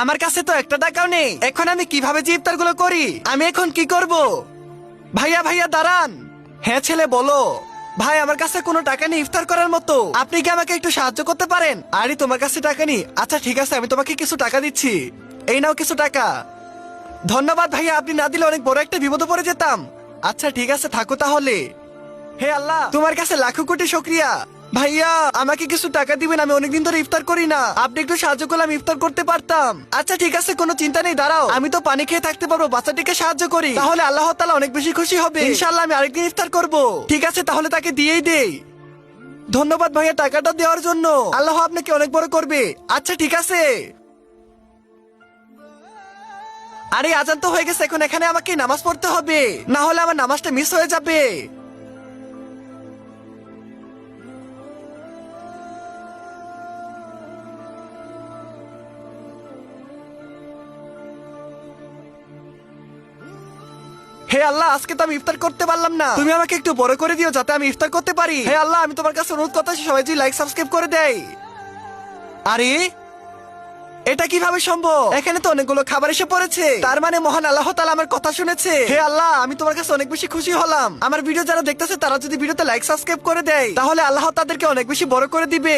আমার কাছে তো একটা টাকাও নেই, এখন আমি কিভাবে যে ইফতার গুলো করি? আমি এখন কি করব? ভাইয়া ভাইয়া দাঁড়ান। হ্যাঁ ছেলে বলো। ভাই আমার কাছে কোনো টাকা নেই ইফতার করার মতো, আপনি কি আমাকে একটু সাহায্য করতে পারেন? আরে তোমার কাছে টাকা নেই? আচ্ছা ঠিক আছে, আমি তোমাকে কিছু টাকা দিচ্ছি। এই নাও কিছু টাকা। ধন্যবাদ ভাইয়া, আপনি না দিলে অনেক বড় একটা বিপদে পড়ে যেতাম। আচ্ছা ঠিক আছে, থাকো তাহলে। হে আল্লাহ, তোমার কাছে লাখো কোটি শুকরিয়া। ভাইয়া আমাকে কিছু টাকা দিবেন, আমি অনেকদিন ধরে ইফতার করি না, আপনি একটু সাহায্য করলে আমি ইফতার করতে পারতাম। আচ্ছা ঠিক আছে, কোনো চিন্তা নেই, দাঁড়াও, আমি তো পানি খেয়ে থাকতে পারবো, বাচ্চাটিকে সাহায্য করি, তাহলে আল্লাহ তাআলা অনেক বেশি খুশি হবে। ইনশাআল্লাহ আমি আরেকদিন ইফতার করব। ঠিক আছে তাহলে তাকে দিয়েই দেই। ধন্যবাদ ভাইয়া টাকাটা দেওয়ার জন্য, আল্লাহ আপনাকে অনেক বড় করবে। আচ্ছা ঠিক আছে। আরে আজান তো হয়ে গেছে, এখন এখানে আমাকে নামাজ পড়তে হবে, না হলে আমার নামাজটা মিস হয়ে যাবে। হে আল্লাহ, আজকে তো আমি ইফতার করতে পারলাম না, তুমি আমাকে একটু বড় করে দিও যাতে আমি ইফতার করতে পারি। হে আল্লাহ, আমি তোমার কাছে অনুরোধ করতেছি, সবাই যদি লাইক সাবস্ক্রাইব করে দেয়। আরে এটা কিভাবে সম্ভব? এখানে তো অনেকগুলো খাবার এসে পড়েছে, তার মানে মহান আল্লাহ তাআলা আমার কথা শুনেছে। হে আল্লাহ, আমি তোমার কাছে অনেক বেশি খুশি হলাম। আমার ভিডিও যারা দেখতেছে তারা যদি ভিডিওতে লাইক সাবস্ক্রাইব করে দেয়, তাহলে আল্লাহ তাদেরকে অনেক বেশি বড় করে দিবে।